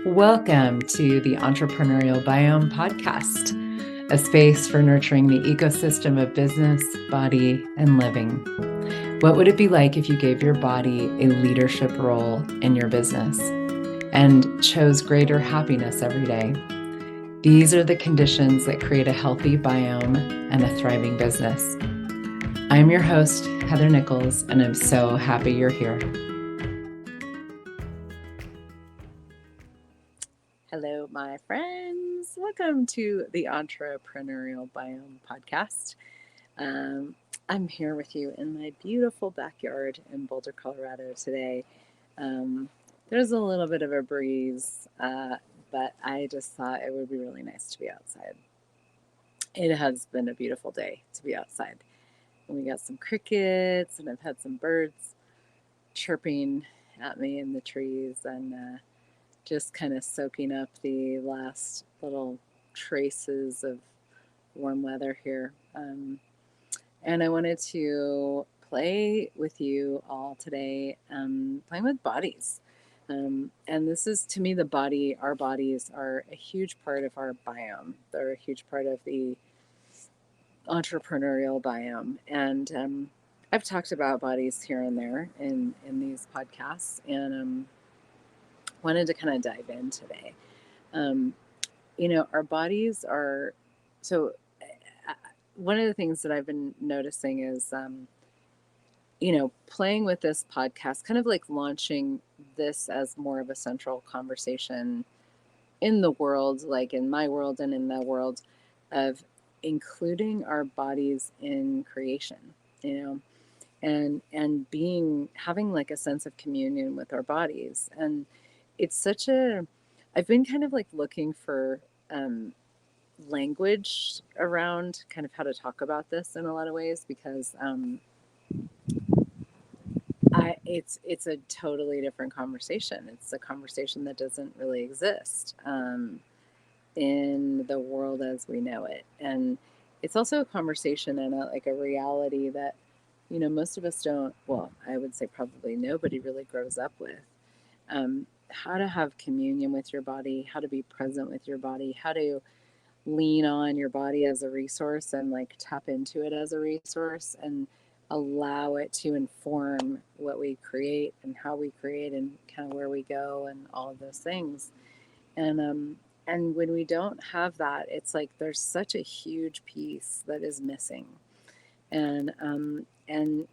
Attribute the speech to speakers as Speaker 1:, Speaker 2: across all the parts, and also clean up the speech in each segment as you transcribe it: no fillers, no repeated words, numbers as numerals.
Speaker 1: Welcome to the Entrepreneurial Biome podcast, a space for nurturing the ecosystem of business, body, and living. What would it be like if you gave your body a leadership role in your business and chose greater happiness every day? These are the conditions that create a healthy biome and a thriving business. I'm your host, Heather Nichols, and I'm so happy you're here. Hello, my friends. Welcome to the Entrepreneurial Biome podcast. I'm here with you in my beautiful backyard in Boulder, Colorado today. There's a little bit of a breeze, but I just thought it would be really nice to be outside. It has been a beautiful day to be outside. And we got some crickets, and I've had some birds chirping at me in the trees, and just kind of soaking up the last little traces of warm weather here. And I wanted to play with you all today, playing with bodies. And this is, to me, our bodies are a huge part of our biome. They're a huge part of the entrepreneurial biome. And I've talked about bodies here and there in these podcasts, and wanted to kind of dive in today. Our bodies are, so one of the things that I've been noticing is, playing with this podcast, kind of like launching this as more of a central conversation in the world, like in my world and in the world of including our bodies in creation, and having like a sense of communion with our bodies. And it's I've been kind of like looking for language around kind of how to talk about this in a lot of ways, because it's a totally different conversation. It's a conversation that doesn't really exist in the world as we know it. And it's also a conversation and a reality that, most of us don't, well, I would say probably nobody really grows up with. How to have communion with your body, how to be present with your body, how to lean on your body as a resource and like tap into it as a resource and allow it to inform what we create and how we create and kind of where we go and all of those things. And when we don't have that, it's like there's such a huge piece that is missing. And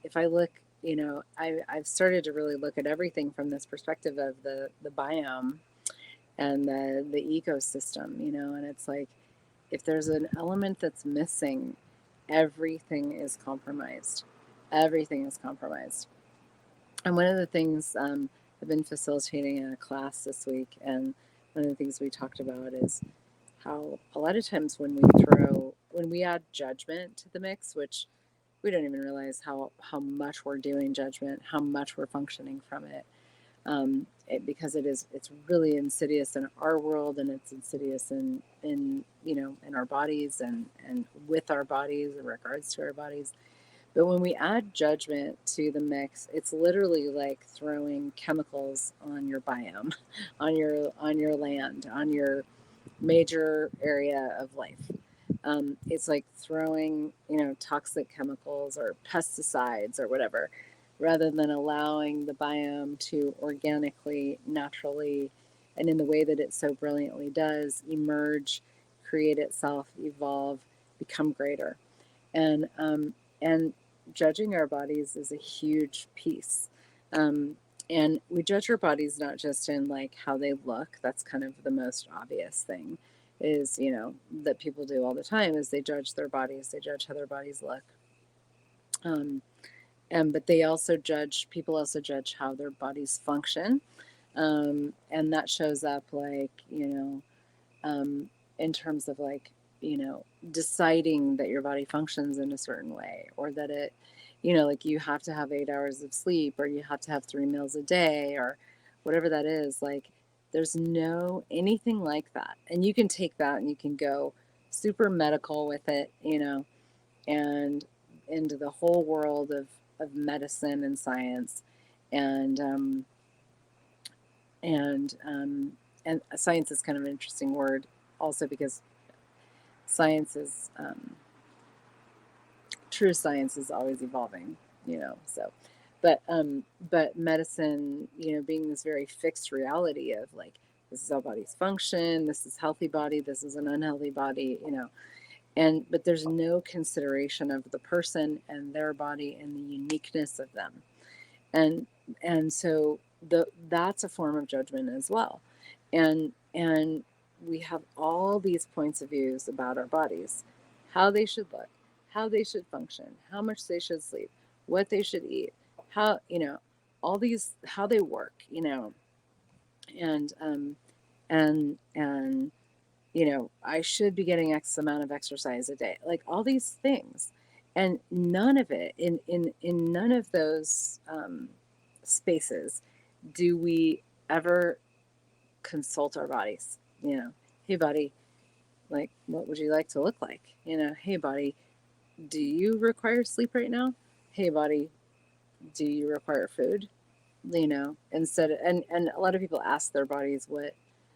Speaker 1: if I look, I've started to really look at everything from this perspective of the biome and the ecosystem, and it's like, if there's an element that's missing, everything is compromised. Everything is compromised. And one of the things, I've been facilitating a class this week, and one of the things we talked about is how a lot of times when we add judgment to the mix, which we don't even realize how much we're doing judgment, how much we're functioning from it, because it's really insidious in our world, and it's insidious in our bodies and with our bodies in regards to our bodies. But when we add judgment to the mix, it's literally like throwing chemicals on your biome, on your land, on your major area of life. It's like throwing, toxic chemicals or pesticides or whatever, rather than allowing the biome to organically, naturally, and in the way that it so brilliantly does, emerge, create itself, evolve, become greater. And judging our bodies is a huge piece. And we judge our bodies not just in like how they look. That's kind of the most obvious thing is, that people do all the time, is they judge their bodies. They judge how their bodies look. But people also judge how their bodies function. And that shows up like, in terms of like, deciding that your body functions in a certain way, or that it, like you have to have 8 hours of sleep, or you have to have 3 meals a day, or whatever that is. Like, there's no anything like that. And you can take that and you can go super medical with it, and into the whole world of medicine and science, and and science is kind of an interesting word also because science is true science is always evolving, so but medicine, being this very fixed reality of like, this is how bodies function, this is healthy body, this is an unhealthy body, but there's no consideration of the person and their body and the uniqueness of them. And so that's a form of judgment as well. And we have all these points of views about our bodies, how they should look, how they should function, how much they should sleep, what they should eat, how, all these, how they work, and and I should be getting X amount of exercise a day, like all these things. And none of it, in none of those spaces do we ever consult our bodies. Hey body, like, what would you like to look like? Hey body, do you require sleep right now? Hey body, do you require food? Instead of, and a lot of people ask their bodies what,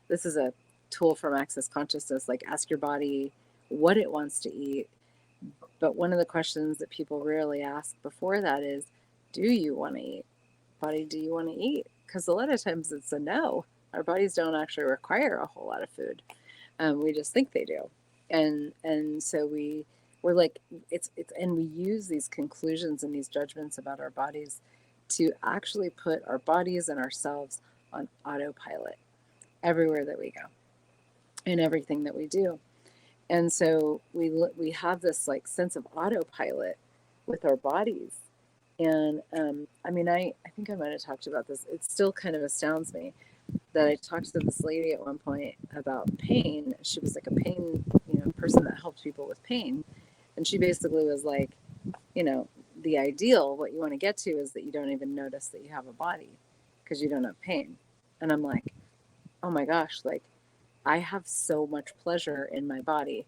Speaker 1: this is a tool from Access Consciousness, like ask your body what it wants to eat. But one of the questions that people rarely ask before that is, do you want to eat? Body, do you want to eat? Because a lot of times it's a no. Our bodies don't actually require a whole lot of food. We just think they do. And so we're like, it's and we use these conclusions and these judgments about our bodies to actually put our bodies and ourselves on autopilot everywhere that we go, in everything that we do. And so we have this like sense of autopilot with our bodies. And I think I might have talked about this. It still kind of astounds me that I talked to this lady at one point about pain. She was like a pain, person that helped people with pain. And she basically was like, the ideal, what you want to get to is that you don't even notice that you have a body because you don't have pain. And I'm like, oh my gosh, like I have so much pleasure in my body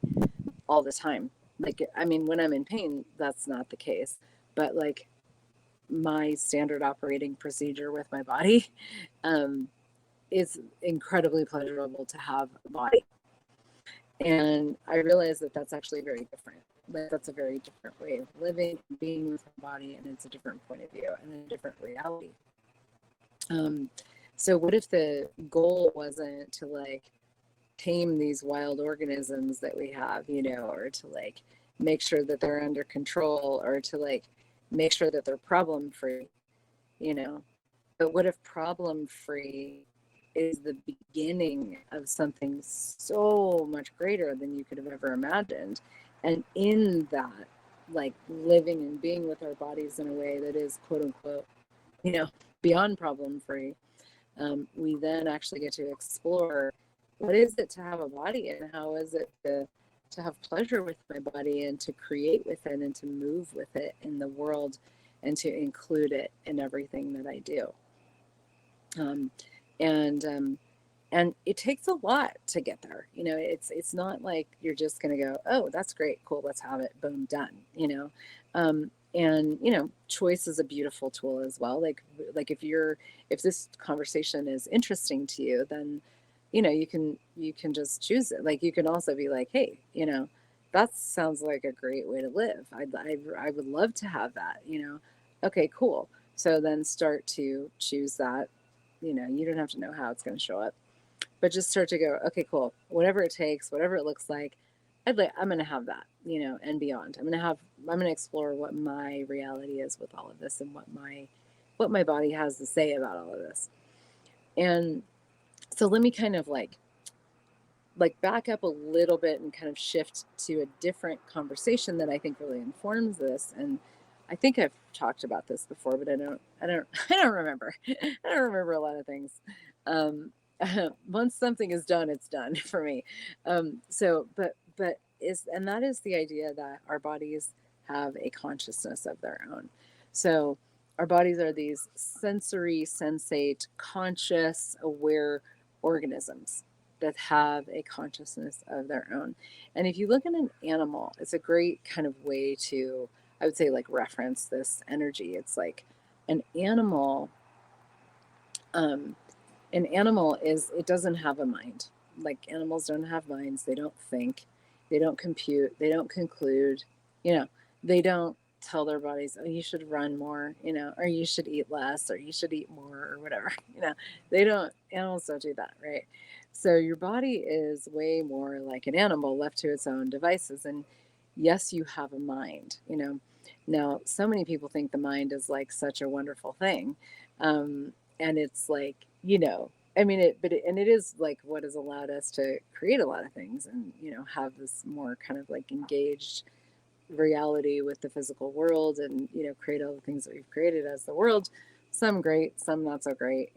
Speaker 1: all the time. Like, when I'm in pain, that's not the case. But like my standard operating procedure with my body is incredibly pleasurable to have a body. And I realize that that's actually very different. Like that's a very different way of living and being with my body, and it's a different point of view and a different reality. So what if the goal wasn't to like tame these wild organisms that we have, or to like make sure that they're under control, or to like make sure that they're problem free, but what if problem free is the beginning of something so much greater than you could have ever imagined? And in that, like living and being with our bodies in a way that is quote unquote, beyond problem free, we then actually get to explore what is it to have a body, and how is it to have pleasure with my body, and to create with it, and to move with it in the world, and to include it in everything that I do. And it takes a lot to get there. It's not like you're just going to go, oh, that's great, cool, let's have it, boom, done. And choice is a beautiful tool as well. Like if this conversation is interesting to you, then you can just choose it. Like you can also be like, hey, that sounds like a great way to live. I would love to have that. Okay, cool. So then start to choose that. You don't have to know how it's going to show up, but just start to go, okay, cool, whatever it takes, whatever it looks like, I'm going to have that, and beyond. I'm going to explore what my reality is with all of this, and what my body has to say about all of this. And so let me kind of like back up a little bit and kind of shift to a different conversation that I think really informs this. And I think I've talked about this before, but I don't remember. I don't remember a lot of things. Once something is done, it's done for me. And that is the idea that our bodies have a consciousness of their own. So our bodies are these sensory, sensate, conscious, aware organisms that have a consciousness of their own. And if you look at an animal, it's a great kind of way to, I would say, like reference this energy. It's like an animal An animal it doesn't have a mind. Like animals don't have minds. They don't think. They don't compute. They don't conclude. You know, they don't tell their bodies, oh, you should run more, or you should eat less, or you should eat more, or whatever. They don't, animals don't do that, right? So your body is way more like an animal left to its own devices. And yes, you have a mind. Now, so many people think the mind is like such a wonderful thing. And it's like, I mean, and it is like what has allowed us to create a lot of things and, have this more kind of like engaged reality with the physical world and, create all the things that we've created as the world. Some great, some not so great.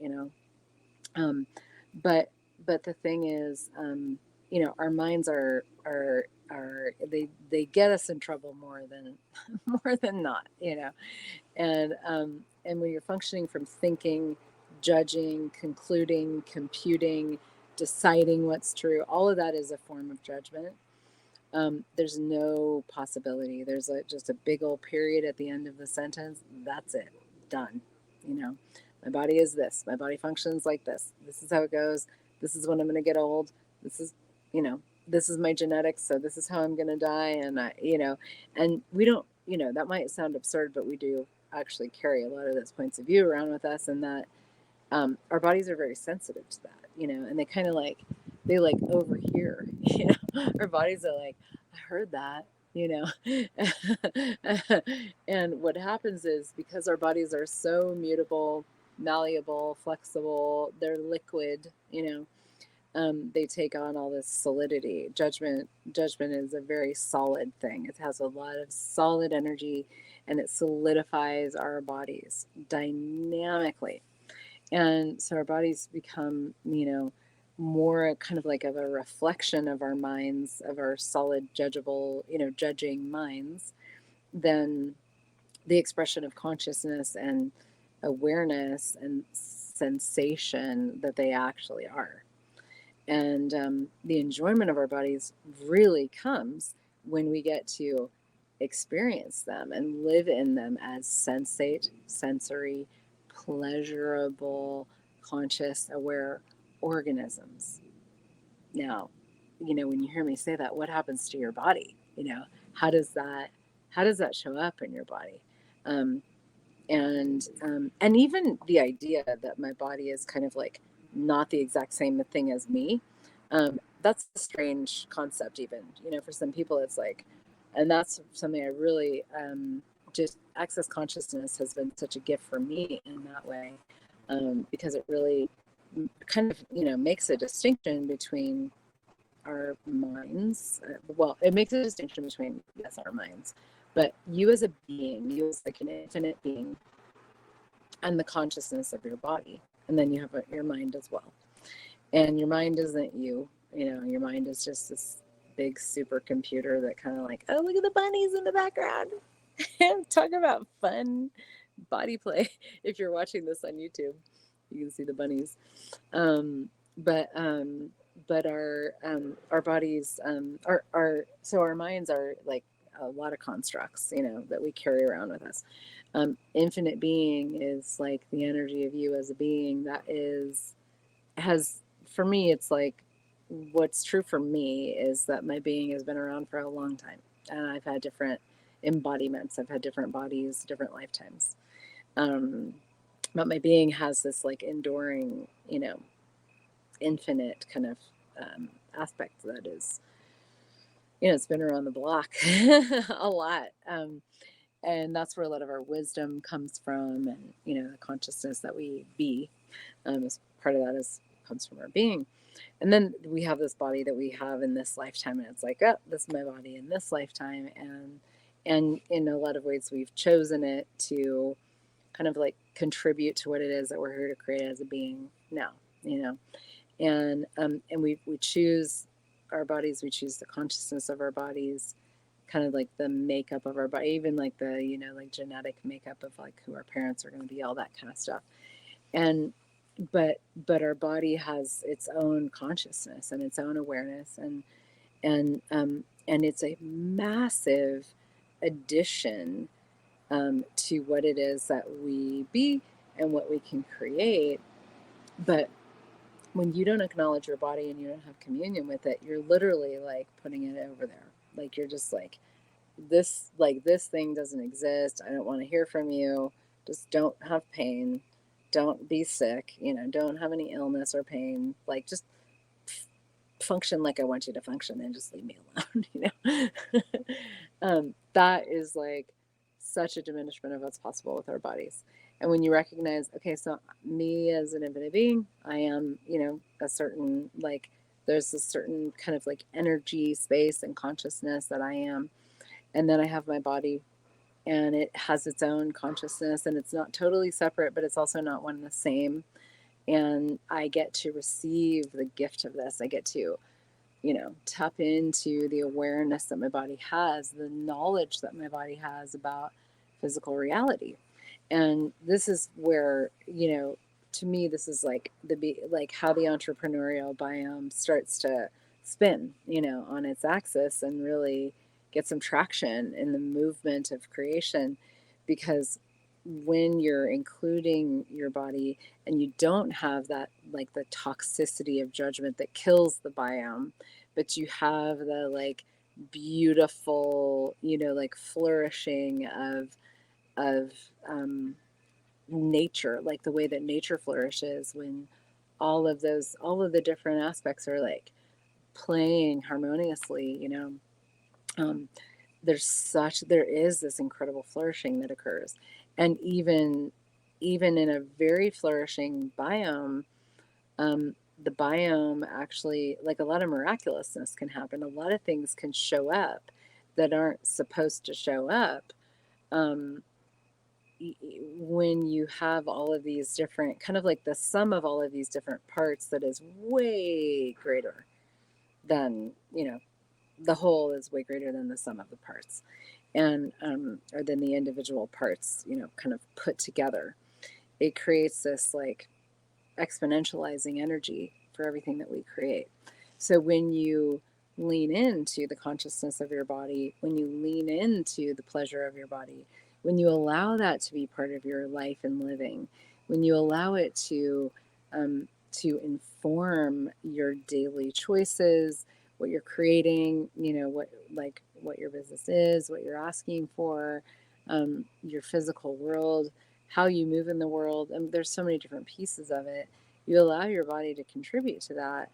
Speaker 1: Um, but, but the thing is, our minds they get us in trouble more than, more than not. And when you're functioning from thinking, judging, concluding, computing, deciding what's true, all of that is a form of judgment. There's no possibility. There's just a big old period at the end of the sentence. That's it. Done. You know, my body is this. My body functions like this. This is how it goes. This is when I'm going to get old. This is, this is my genetics. So this is how I'm going to die. And we don't, that might sound absurd, but we do actually carry a lot of those points of view around with us, and that our bodies are very sensitive to that, and they like overhear, our bodies are like, I heard that, you know. And what happens is, because our bodies are so mutable, malleable, flexible, they're liquid, they take on all this solidity. Judgment is a very solid thing. It has a lot of solid energy, and it solidifies our bodies dynamically. And so our bodies become, more kind of like of a reflection of our minds, of our solid, judgeable, judging minds, than the expression of consciousness and awareness and sensation that they actually are. And the enjoyment of our bodies really comes when we get to experience them and live in them as sensate, sensory, pleasurable, conscious, aware organisms. Now, when you hear me say that, what happens to your body? How does that show up in your body? And even the idea that my body is kind of like not the exact same thing as me, that's a strange concept. Even, for some people, it's like, and that's something I really just access consciousness has been such a gift for me in that way, because it really kind of makes a distinction between our minds. Well, it makes a distinction between, yes, our minds, but you as a being, you as like an infinite being, and the consciousness of your body, and then you have your mind as well. And your mind isn't you. Your mind is just this big supercomputer that kind of like, oh, look at the bunnies in the background. Talk about fun body play. If you're watching this on YouTube, you can see the bunnies. But our bodies so our minds are like a lot of constructs, that we carry around with us. Infinite being is like the energy of you as a being that has, for me, it's like, what's true for me is that my being has been around for a long time, and I've had different embodiments. I've had different bodies, different lifetimes. But my being has this like enduring, infinite kind of aspect that is, it's been around the block a lot. And that's where a lot of our wisdom comes from, and the consciousness that we be, as part of that comes from our being. And then we have this body that we have in this lifetime, and it's like, oh, this is my body in this lifetime, and in a lot of ways we've chosen it to kind of like contribute to what it is that we're here to create as a being now. And we choose our bodies, we choose the consciousness of our bodies, kind of like the makeup of our body, even like the like genetic makeup of like who our parents are going to be, all that kind of stuff. And but our body has its own consciousness and its own awareness, and it's a massive addition to what it is that we be and what we can create. But when you don't acknowledge your body and you don't have communion with it, you're literally like putting it over there. Like you're just like this thing doesn't exist. I don't want to hear from you. Just don't have pain. Don't be sick. Don't have any illness or pain. Like just function like I want you to function and just leave me alone. That is like such a diminishment of what's possible with our bodies. And when you recognize, okay, so me as an infinite being, I am, a certain like there's a certain kind of like energy, space, and consciousness that I am. And then I have my body, and it has its own consciousness, and it's not totally separate, but it's also not one and the same. And I get to receive the gift of this. I get to, tap into the awareness that my body has, the knowledge that my body has about physical reality. And this is where, to me, this is like how the entrepreneurial biome starts to spin, on its axis and really get some traction in the movement of creation. Because when you're including your body and you don't have that, like the toxicity of judgment that kills the biome, but you have the like beautiful, like flourishing of nature, like the way that nature flourishes when all of the different aspects are like playing harmoniously, um, there is this incredible flourishing that occurs. And even in a very flourishing biome, the biome actually, like a lot of miraculousness can happen. A lot of things can show up that aren't supposed to show up. Um, when you have all of these different, kind of like the sum of all of these different parts that is way greater than, the whole is way greater than the sum of the parts, and or than the individual parts, kind of put together. It creates this like exponentializing energy for everything that we create. So when you lean into the consciousness of your body, when you lean into the pleasure of your body, when you allow that to be part of your life and living, when you allow it to inform your daily choices, what you're creating, what your business is, what you're asking for, your physical world, how you move in the world, and there's so many different pieces of it. You allow your body to contribute to that,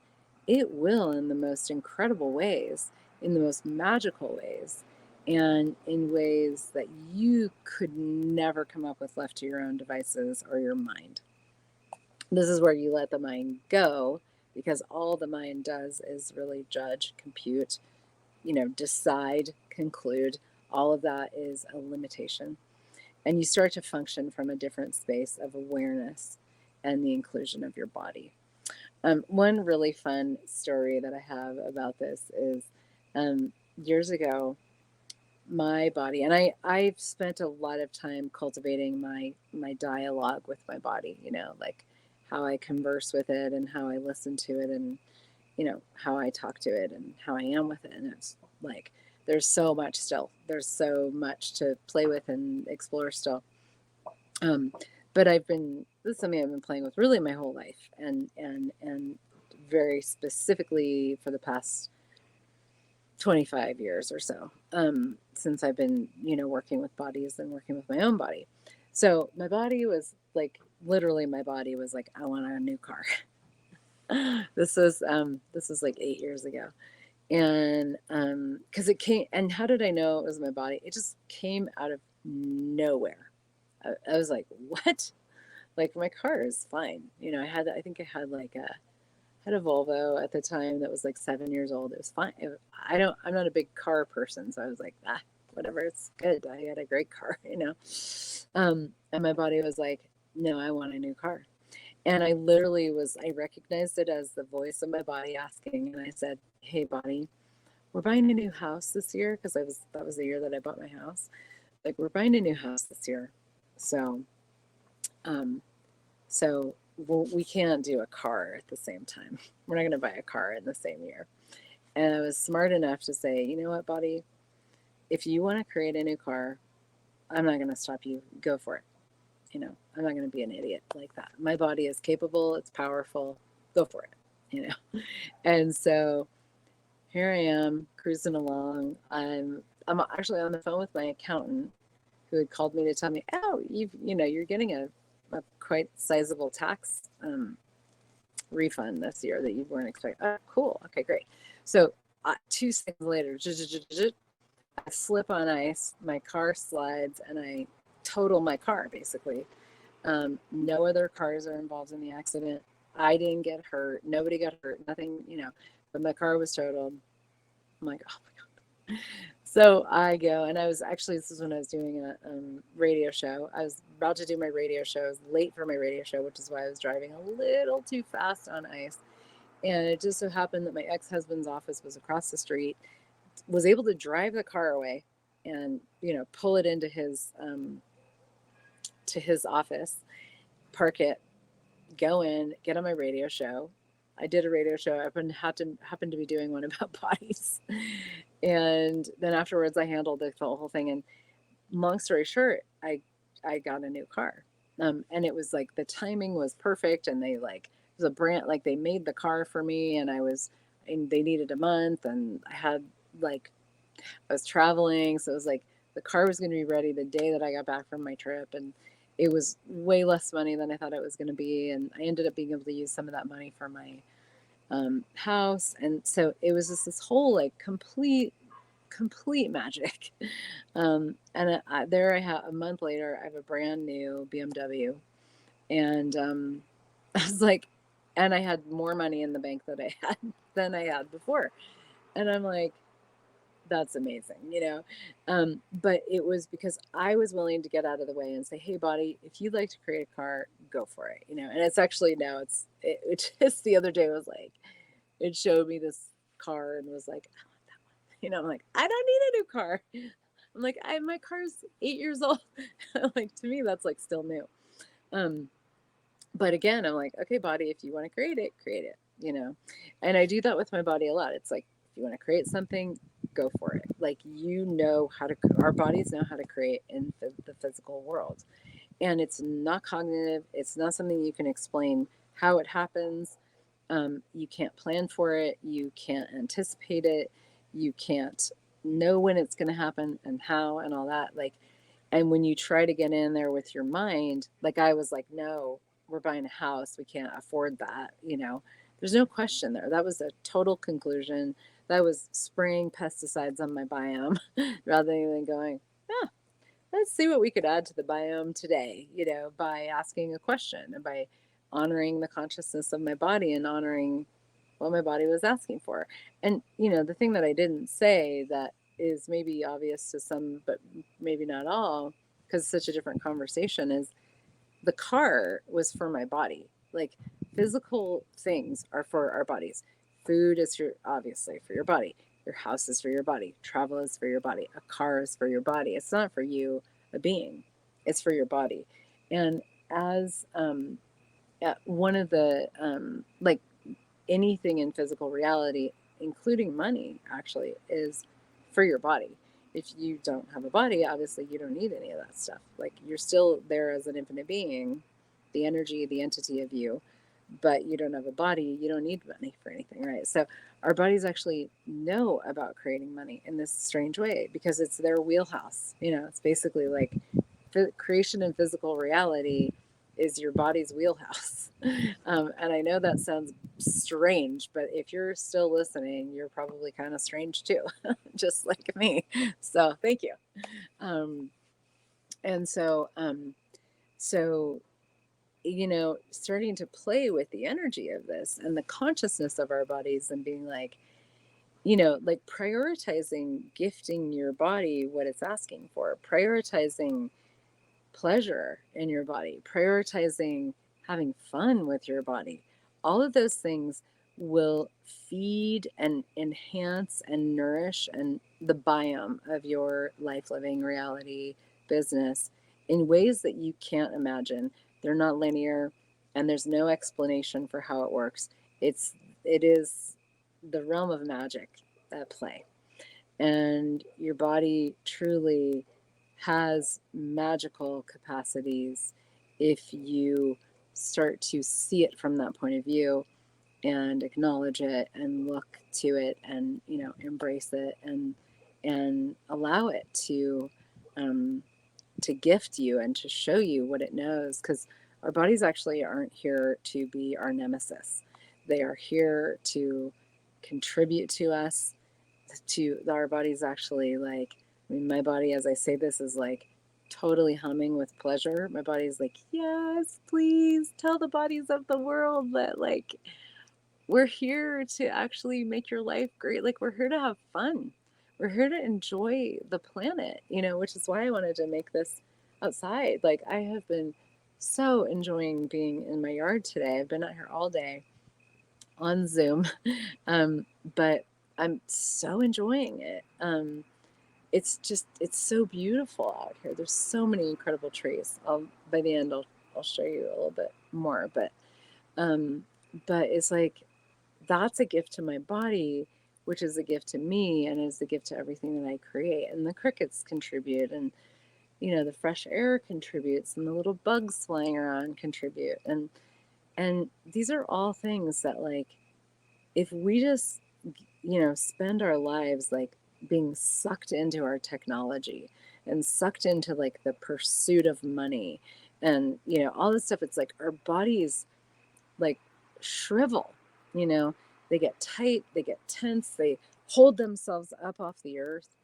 Speaker 1: it will in the most incredible ways, in the most magical ways, and in ways that you could never come up with left to your own devices or your mind. This is where you let the mind go, because all the mind does is really judge, compute, decide, conclude. All of that is a limitation. And you start to function from a different space of awareness and the inclusion of your body. One really fun story that I have about this is years ago, my body, and I've spent a lot of time cultivating my dialogue with my body, like how I converse with it and how I listen to it, and how I talk to it and how I am with it. And it's like there's so much still. There's so much to play with and explore still. But this is something I've been playing with really my whole life, and very specifically for the past 25 years or so, since I've been, working with bodies and working with my own body. So my body was like, literally my body was like, I want a new car. This was like 8 years ago. And because it came, and how did I know it was my body? It just came out of nowhere. I was like, what? Like my car is fine. I think I had a Volvo at the time that was like 7 years old. It was fine. I'm not a big car person. So I was like, whatever, it's good. I had a great car, and my body was like, no, I want a new car. And I recognized it as the voice of my body asking. And I said, hey, body, we're buying a new house this year. Cause that was the year that I bought my house. Like, we're buying a new house this year. So, so we can't do a car at the same time. We're not going to buy a car in the same year. And I was smart enough to say, you know what, body, if you want to create a new car, I'm not going to stop you. Go for it. I'm not going to be an idiot like that. My body is capable. It's powerful. Go for it. you know. And so here I am cruising along. I'm actually on the phone with my accountant who had called me to tell me, oh, you're getting a quite sizable tax refund this year that you weren't expecting. Oh, cool. Okay, great. So 2 seconds later, I slip on ice, my car slides, and I total my car basically. No other cars are involved in the accident. I didn't get hurt. Nobody got hurt. Nothing, but my car was totaled. I'm like, oh my God. So I go, and this is when I was doing a radio show. I was about to do my radio show. I was late for my radio show, which is why I was driving a little too fast on ice. And it just so happened that my ex-husband's office was across the street, was able to drive the car away and, pull it into to his office, park it, go in, get on my radio show. I did a radio show. I happened to be doing one about bodies. And then afterwards I handled the whole thing. And long story short, I got a new car. And it was like the timing was perfect, and it was a brand, like they made the car for me, and they needed a month, and I was traveling, so it was like the car was going to be ready the day that I got back from my trip, and it was way less money than I thought it was going to be, and I ended up being able to use some of that money for my house, and so it was just this whole complete magic. And there I have, a month later, I have a brand new BMW, and I was like, and I had more money in the bank than I had before, and I'm like, that's amazing. But it was because I was willing to get out of the way and say, hey, body, if you'd like to create a car, go for it. And it's actually now it just the other day was like, it showed me this car and was like, I want that one. I'm like, I don't need a new car. I'm like, my car's 8 years old. Like, to me, that's like still new. But again, I'm like, okay, body, if you want to create it. And I do that with my body a lot. It's like, if you want to create something, go for it. Like, our bodies know how to create in the physical world. And it's not cognitive. It's not something you can explain how it happens. You can't plan for it. You can't anticipate it. You can't know when it's going to happen and how and all that. And when you try to get in there with your mind, I was like, no, we're buying a house. We can't afford that. There's no question there. That was a total conclusion. That was spraying pesticides on my biome rather than going, let's see what we could add to the biome today, by asking a question and by honoring the consciousness of my body and honoring what my body was asking for. And, the thing that I didn't say that is maybe obvious to some, but maybe not all, because it's such a different conversation, is the car was for my body. Like, physical things are for our bodies. Food is obviously for your body. Your house is for your body. Travel is for your body. A car is for your body. It's not for you, a being. It's for your body. And as one of the anything in physical reality, including money, actually, is for your body. If you don't have a body, obviously you don't need any of that stuff. Like, you're still there as an infinite being, the energy, the entity of you, but you don't have a body, you don't need money for anything, right? So our bodies actually know about creating money in this strange way because it's their wheelhouse. It's basically like creation in physical reality is your body's wheelhouse. And I know that sounds strange, but if you're still listening, you're probably kind of strange too, just like me. So thank you. And so, starting to play with the energy of this and the consciousness of our bodies and being like, prioritizing gifting your body what it's asking for, prioritizing pleasure in your body, prioritizing having fun with your body. All of those things will feed and enhance and nourish and the biome of your life, living, reality, business in ways that you can't imagine. They're not linear, and there's no explanation for how it works. It is the realm of magic at play. And your body truly has magical capacities if you start to see it from that point of view. and acknowledge it and look to it and, embrace it and allow it um, to gift you and to show you what it knows, because our bodies actually aren't here to be our nemesis. They are here to contribute to us. To our bodies actually, like, I mean, my body, as I say this, is like totally humming with pleasure. My body's like, yes, please tell the bodies of the world that, like, we're here to actually make your life great. Like, we're here to have fun. We're here to enjoy the planet, which is why I wanted to make this outside. Like, I have been so enjoying being in my yard today. I've been out here all day on Zoom, um, but I'm so enjoying it. It's so beautiful out here. There's so many incredible trees. By the end, I'll show you a little bit more, um, but it's like, that's a gift to my body, which is a gift to me and is a gift to everything that I create. And the crickets contribute, and the fresh air contributes, and the little bugs flying around contribute. And these are all things that, like, if we just spend our lives like being sucked into our technology and sucked into like the pursuit of money and all this stuff, it's like our bodies like shrivel, you know, they get tight, they get tense, they hold themselves up off the earth,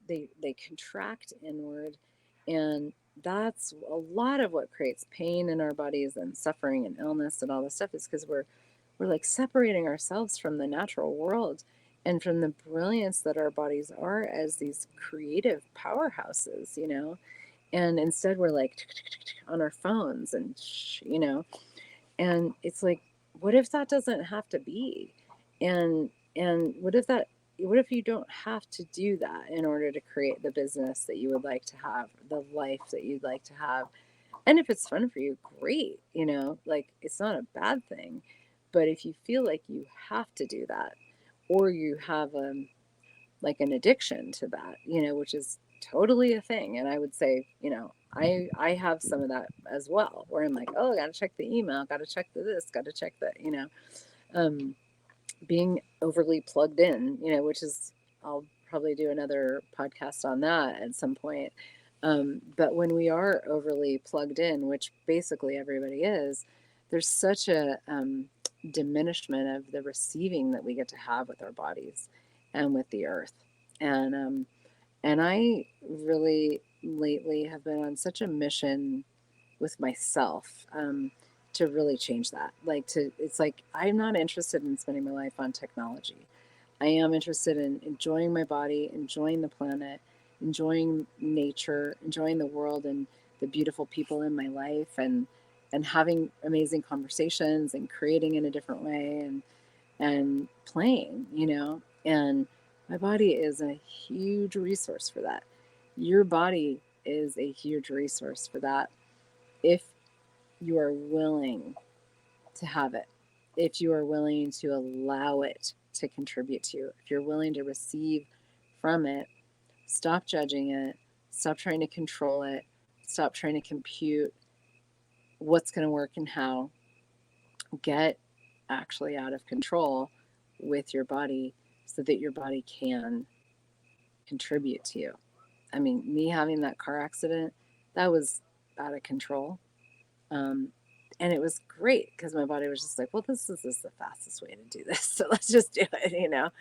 Speaker 1: they contract inward, and that's a lot of what creates pain in our bodies and suffering and illness and all this stuff, is because we're like separating ourselves from the natural world and from the brilliance that our bodies are as these creative powerhouses, and instead we're like on our phones and and it's like, what if that doesn't have to be? And what if you don't have to do that in order to create the business that you would like to have, the life that you'd like to have? And if it's fun for you, great, like, it's not a bad thing. But if you feel like you have to do that, or you have like an addiction to that, which is totally a thing. And I would say, I have some of that as well, where I'm like, oh, gotta check the email, gotta check the this, gotta check that, um, being overly plugged in, which is, I'll probably do another podcast on that at some point. But when we are overly plugged in, which basically everybody is, there's such a diminishment of the receiving that we get to have with our bodies and with the earth. And I really lately have been on such a mission with myself, to really change that. It's like, I'm not interested in spending my life on technology. I am interested in enjoying my body, enjoying the planet, enjoying nature, enjoying the world and the beautiful people in my life, and having amazing conversations and creating in a different way, and playing, and my body is a huge resource for that. Your body is a huge resource for that if you are willing to have it, if you are willing to allow it to contribute to you, if you're willing to receive from it, stop judging it, stop trying to control it, stop trying to compute what's going to work and how. Get actually out of control with your body so that your body can contribute to you. I mean, me having that car accident, that was out of control. Um, and it was great because my body was just like, well, this is the fastest way to do this. So let's just do it,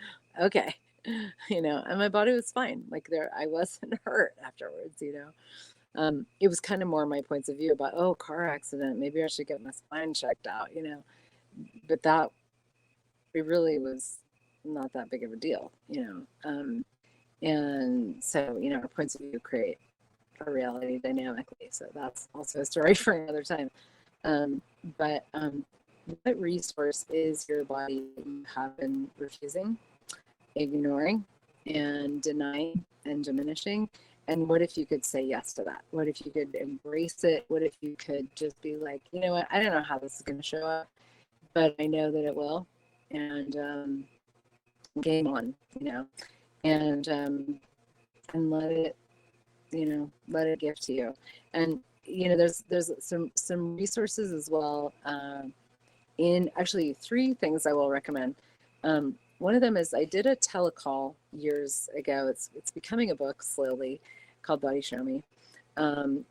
Speaker 1: Okay. And my body was fine. Like, I wasn't hurt afterwards, It was kind of more my points of view about, oh, car accident, maybe I should get my spine checked out, but that, it really was not that big of a deal, and so, our points of view create our reality dynamically. So that's also a story for another time. Um, but what resource is your body that you have been refusing, ignoring, and denying and diminishing? And what if you could say yes to that? What if you could embrace it? What if you could just be like, you know what, I don't know how this is going to show up, but I know that it will. And game on, and let it give to you. And there's some resources as well, actually, three things I will recommend. One of them is I did a telecall years ago. It's becoming a book slowly, called Body Show Me, and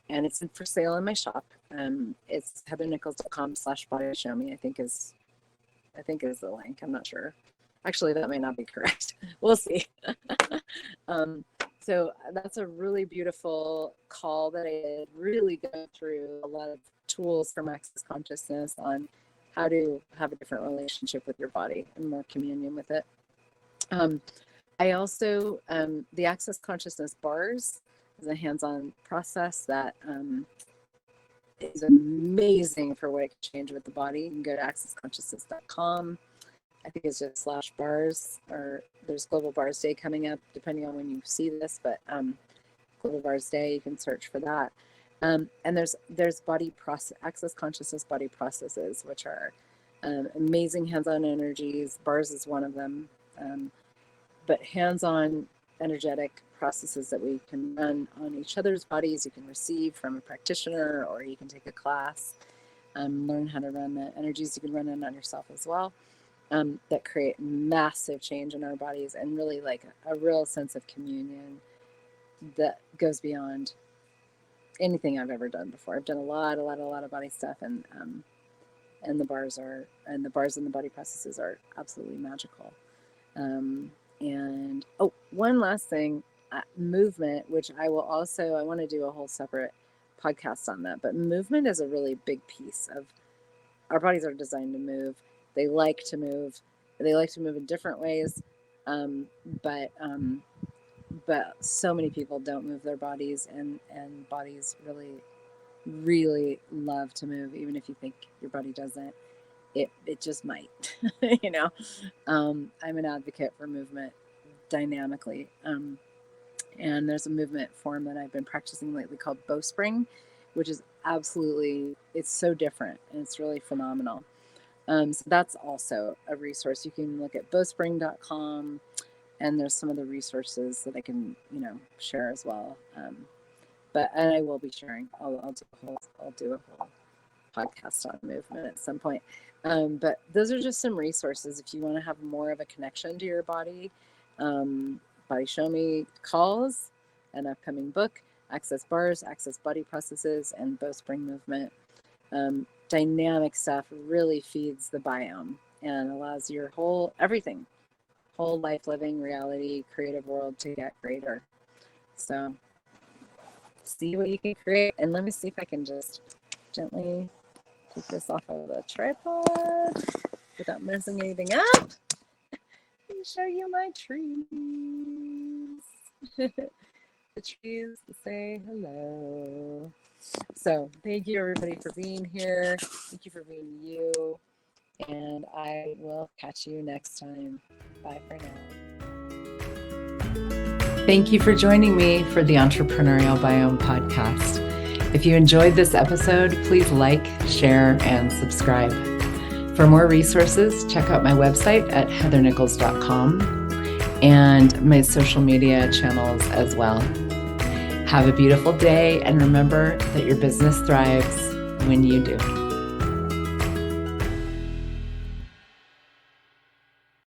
Speaker 1: it's for sale in my shop. It's heathernichols.com/body show me. I think is the link. I'm not sure. Actually, that may not be correct. We'll see. So that's a really beautiful call that I did, really go through a lot of tools from Access Consciousness on how to have a different relationship with your body and more communion with it. I also, the Access Consciousness bars is a hands-on process that is amazing for what it can change with the body. You can go to accessconsciousness.com. I think it's just /bars, or there's Global Bars Day coming up, depending on when you see this, but Global Bars Day, you can search for that. And there's Access Consciousness body processes, which are amazing hands-on energies. Bars is one of them, but hands-on energetic processes that we can run on each other's bodies. You can receive from a practitioner, or you can take a class, learn how to run the energies. You can run it on yourself as well. That create massive change in our bodies, and really like a real sense of communion that goes beyond anything I've ever done before. I've done a lot of body stuff, and the bars and the body processes are absolutely magical. And one last thing, movement, which I want to do a whole separate podcast on that, but movement is a really big piece of our bodies. Are designed to move. They like to move. They like to move in different ways, but so many people don't move their bodies, and bodies really love to move. Even if you think your body doesn't, it just might. You know, I'm an advocate for movement dynamically, and there's a movement form that I've been practicing lately called bowspring, which is it's so different, and it's really phenomenal. So that's also a resource. You can look at bowspring.com, and there's some of the resources that I can, share as well. And I will be sharing. I'll do a whole podcast on movement at some point. But those are just some resources if you want to have more of a connection to your body. Body Show Me calls, an upcoming book, Access Bars, Access Body Processes, and Bowspring Movement. Dynamic stuff really feeds the biome and allows your whole life, living, reality, creative world to get greater. So see what you can create. And let me see if I can just gently take this off of the tripod without messing anything up. Let me show you my trees. The trees to say hello. So thank you everybody for being here. Thank you for being you. And I will catch you next time. Bye for now. Thank you for joining me for the Entrepreneurial Biome podcast. If you enjoyed this episode, please like, share, and subscribe. For more resources, check out my website at heathernichols.com and my social media channels as well. Have a beautiful day, and remember that your business thrives when you do.